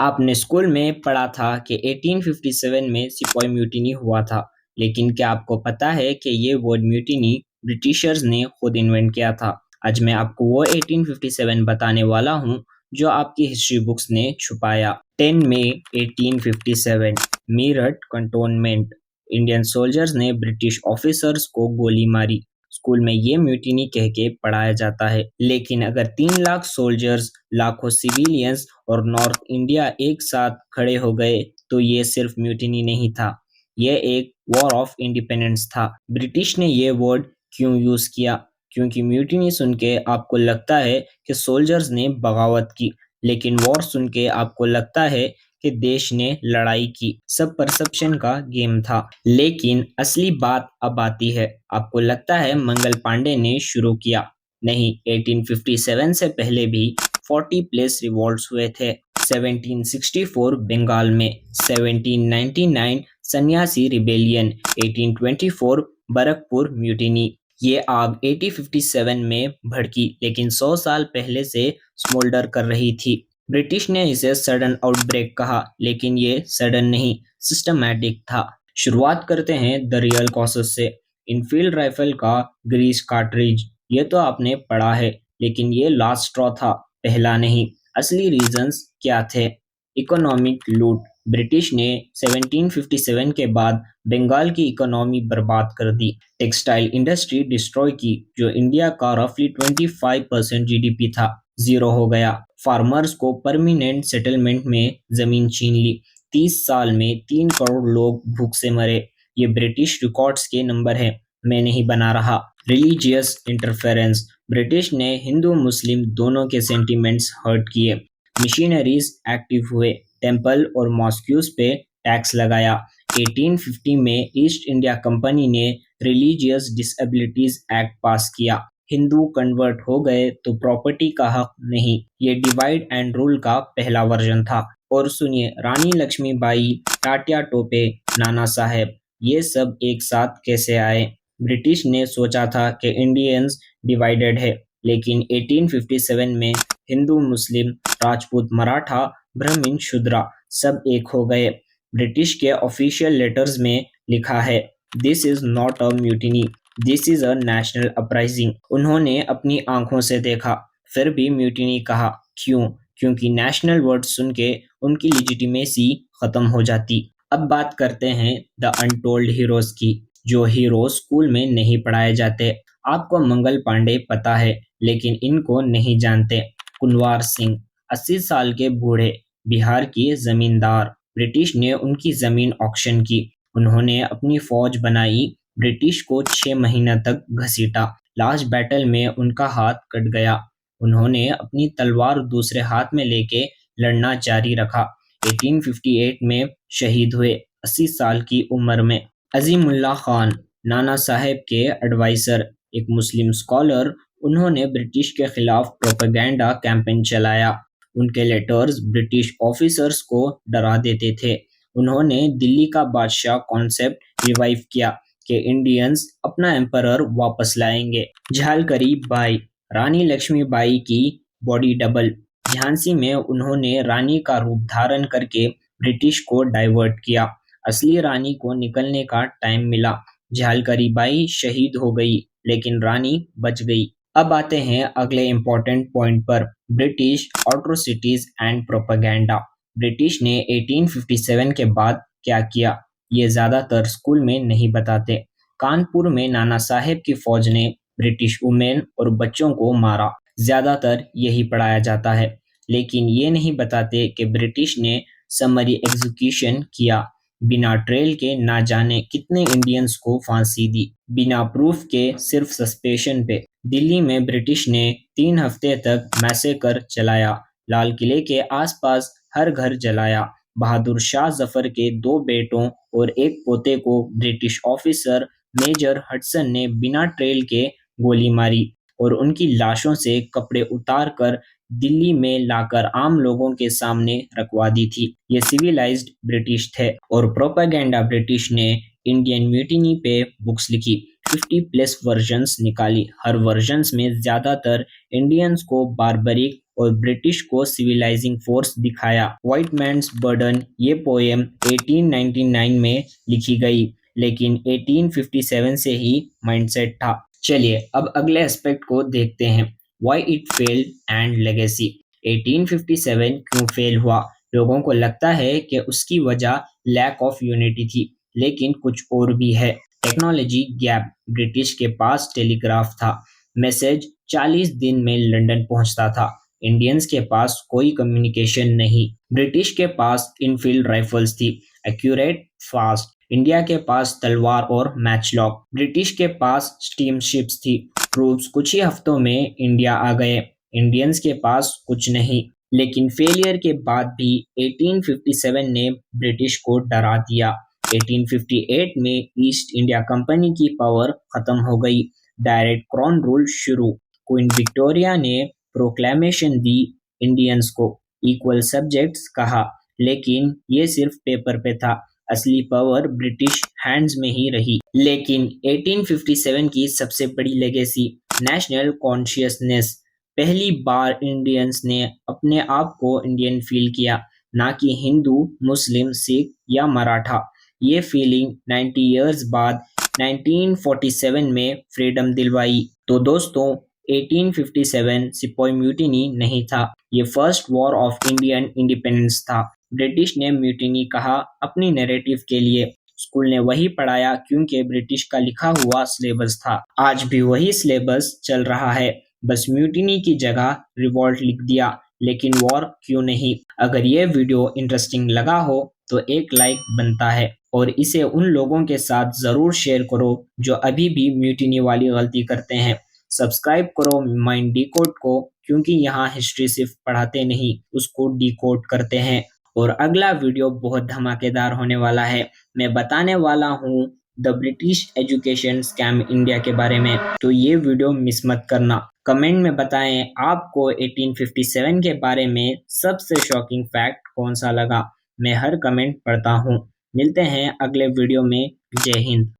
आपने स्कूल में पढ़ा था कि 1857 में सिपाही म्यूटिनी हुआ था, लेकिन क्या आपको पता है कि ये वर्ड म्यूटिनी ब्रिटिशर्स ने खुद इन्वेंट किया था? आज मैं आपको वो 1857 बताने वाला हूँ जो आपकी हिस्ट्री बुक्स ने छुपाया। 10 मई 1857 मीरठ कंटोनमेंट, इंडियन सोल्जर्स ने ब्रिटिश ऑफिसर्स को गोली मारी। स्कूल में ये म्यूटिनी कह के पढ़ाया जाता है, लेकिन अगर 3 लाख सोल्जर्स, लाखों सिविलियंस और नॉर्थ इंडिया एक साथ खड़े हो गए तो ये सिर्फ म्यूटिनी नहीं था, ये एक वॉर ऑफ इंडिपेंडेंस था। ब्रिटिश ने ये वर्ड क्यों यूज किया? क्योंकि म्यूटिनी सुन के आपको लगता है कि सोल्जर्स ने बगावत की, लेकिन वॉर सुन के आपको लगता है कि देश ने लड़ाई की। सब परसेप्शन का गेम था। लेकिन असली बात अब आती है। आपको लगता है मंगल पांडे ने शुरू किया? नहीं, 1857 से पहले भी 40 प्लेस रिवॉल्ट्स हुए थे। 1764 बंगाल में, 1799 सन्यासी रिबेलियन, 1824 बरकपुर म्यूटिनी। ये आग 1857 में भड़की, लेकिन 100 साल पहले से स्मोल्डर कर रही थी। ब्रिटिश ने इसे सडन आउटब्रेक कहा, लेकिन ये सडन नहीं, सिस्टमैटिक था। शुरुआत करते हैं द रियल कॉसेस से। इनफील्ड राइफल का ग्रीस कार्ट्रिज, ये तो आपने पढ़ा है, लेकिन ये लास्ट स्ट्रॉ था, पहला नहीं। असली रीजंस क्या थे? इकोनॉमिक लूट। ब्रिटिश ने 1757 के बाद बंगाल की इकोनॉमी बर्बाद कर दी। टेक्सटाइल इंडस्ट्री डिस्ट्रॉय की, जो इंडिया का रफली 25% जीडीपी था, जीरो हो गया। फार्मर्स को परमानेंट सेटलमेंट में जमीन छीन ली। 30 साल में 3 करोड़ लोग भूख से मरे। ये ब्रिटिश रिकॉर्ड्स के नंबर हैं, मैं नहीं बना रहा। Religious interference. ब्रिटिश ने हिंदू मुस्लिम दोनों के सेंटिमेंट्स हर्ट किए। मिशनरीज एक्टिव हुए, टेम्पल और मॉस्क्यूज पे टैक्स लगाया। 1850 में ईस्ट इंडिया कंपनी ने रिलीजियस डिसेबिलिटीज एक्ट पास किया। हिंदू कन्वर्ट हो गए तो प्रॉपर्टी का हक नहीं। ये डिवाइड एंड रूल का पहला वर्जन था। और सुनिए, रानी लक्ष्मीबाई, टाटिया टोपे, नाना साहेब, ये सब एक साथ कैसे आए? ब्रिटिश ने सोचा था कि इंडियंस डिवाइडेड है, लेकिन 1857 में हिंदू मुस्लिम, राजपूत मराठा, ब्राह्मण शूद्रा सब एक हो गए। ब्रिटिश के ऑफिशियल लेटर्स में लिखा है, this is not a mutiny, this is a national uprising. उन्होंने अपनी आंखों से देखा, फिर भी म्यूटिनी कहा। क्यों? क्योंकि नेशनल वर्ड सुन के उनकी लिजिटिमेसी खत्म हो जाती। अब बात करते हैं द अनटोल्ड हीरोज की, जो हीरो स्कूल में नहीं पढ़ाए जाते। आपको मंगल पांडे पता है, लेकिन इनको नहीं जानते। कुनवार सिंह, 80 साल के बूढ़े, बिहार की जमींदार। ब्रिटिश ने उनकी जमीन ऑक्शन की। उन्होंने अपनी फौज बनाई, ब्रिटिश को 6 महीना तक घसीटा। लास्ट बैटल में उनका हाथ कट गया। उन्होंने अपनी तलवार दूसरे हाथ में लेके लड़ना जारी रखा। 1858 में शहीद हुए, 80 साल की उम्र में। अजीमुल्ला खान, नाना साहेब के एडवाइजर, एक मुस्लिम स्कॉलर, उन्होंने ब्रिटिश के खिलाफ प्रोपेगेंडा कैंपेन चलाया। उनके लेटर्स ब्रिटिश ऑफिसर्स को डरा देते थे। उन्होंने दिल्ली का बादशाह कॉन्सेप्ट रिवाइव किया कि इंडियंस अपना एम्परर वापस लाएंगे। झालकरी बाई, रानी लक्ष्मीबाई की बॉडी डबल। झांसी में उन्होंने रानी का रूप धारण करके ब्रिटिश को डाइवर्ट किया। असली रानी को निकलने का टाइम मिला। झालकरी बाई शहीद हो गई, लेकिन रानी बच गई। अब आते हैं अगले इम्पोर्टेंट पॉइंट पर, ब्रिटिश ऑट्रोसिटीज एंड प्रोपेगेंडा। ब्रिटिश ने 1857 के बाद क्या किया, ये ज्यादातर स्कूल में नहीं बताते। कानपुर में नाना साहेब की फौज ने ब्रिटिश वुमेन और बच्चों को मारा, ज्यादातर यही पढ़ाया जाता है। लेकिन ये नहीं बताते कि ब्रिटिश ने समरी एग्जीक्यूशन किया, बिना ट्रेल के ना जाने कितने इंडियंस को फांसी दी, बिना प्रूफ के, सिर्फ सस्पेशन पे। दिल्ली में ब्रिटिश ने 3 हफ्ते तक मैसेकर चलाया, लाल किले के आसपास हर घर जलाया। बहादुर शाह जफर के 2 बेटों और एक पोते को ब्रिटिश ऑफिसर मेजर हडसन ने बिना ट्रेल के गोली मारी और उनकी लाशों से कपड़े उतार कर दिल्ली में लाकर आम लोगों के सामने रखवा दी थी। ये सिविलाइज्ड ब्रिटिश थे। और प्रोपेगेंडा ब्रिटिश ने इंडियन म्यूटिनी पे बुक्स लिखी, 50 प्लस वर्जन्स निकाली। हर वर्जन्स में ज्यादातर इंडियंस को बारबरिक और ब्रिटिश को सिविलाइजिंग फोर्स दिखाया। व्हाइट मैन्स बर्डन ये पोएम 1899 में लिखी गई, लेकिन 1857 से ही माइंडसेट था। चलिए अब अगले एस्पेक्ट को देखते हैं, why it failed and legacy. 1857 क्यों फेल हुआ? लोगों को लगता है कि उसकी वजह लैक ऑफ यूनिटी थी, लेकिन कुछ और भी है। टेक्नोलॉजी गैप, ब्रिटिश के पास टेलीग्राफ था, मैसेज 40 दिन में लंदन पहुंचता था। इंडियंस के पास कोई कम्युनिकेशन नहीं। ब्रिटिश के पास इनफील्ड राइफल्स थी, एक्यूरेट, फास्ट। इंडिया के पास तलवार और मैचलॉक। ब्रिटिश के पास स्टीम शिप्स थी, ट्रूप्स कुछ ही हफ्तों में इंडिया आ गए। इंडियंस के पास कुछ नहीं। लेकिन फेलियर के बाद भी 1857 ने ब्रिटिश को डरा दिया। 1858 में ईस्ट इंडिया कंपनी की पावर खत्म हो गई, डायरेक्ट क्राउन रूल शुरू। क्वीन विक्टोरिया ने प्रोक्लेमेशन दी, इंडियंस को इक्वल सब्जेक्ट्स कहा, लेकिन ये सिर्फ पेपर पे था, असली पावर ब्रिटिश हैंड्स में ही रही। लेकिन 1857 की सबसे बड़ी लेगेसी, नेशनल कॉन्शियसनेस। पहली बार इंडियंस ने अपने आप को इंडियन फील किया, ना कि हिंदू, मुस्लिम, सिख या मराठा। ये फीलिंग 90 इयर्स बाद 1947 में फ्रीडम दिलवाई। तो दोस्तों 1857 सिपोई म्यूटिनी नहीं था, ये first war of Indian independence था। ब्रिटिश ने म्यूटिनी कहा अपनी नैरेटिव के लिए। स्कूल ने वही पढ़ाया क्योंकि ब्रिटिश का लिखा हुआ सिलेबस था। आज भी वही सिलेबस चल रहा है, बस म्यूटिनी की जगह रिवॉल्ट लिख दिया। लेकिन वॉर क्यों नहीं? अगर ये वीडियो इंटरेस्टिंग लगा हो तो एक लाइक बनता है, और इसे उन लोगों के साथ जरूर शेयर करो जो अभी भी म्यूटिनी वाली गलती करते हैं। सब्सक्राइब करो माइंड डिकोड को, क्योंकि यहाँ हिस्ट्री सिर्फ पढ़ाते नहीं, उसको डिकोड करते हैं। और अगला वीडियो बहुत धमाकेदार होने वाला है। मैं बताने वाला हूँ the British education scam India के बारे में, तो ये वीडियो मिस मत करना। कमेंट में बताएं आपको 1857 के बारे में सबसे शॉकिंग फैक्ट कौन सा लगा। मैं हर कमेंट पढ़ता हूँ। मिलते हैं अगले वीडियो में। जय हिंद।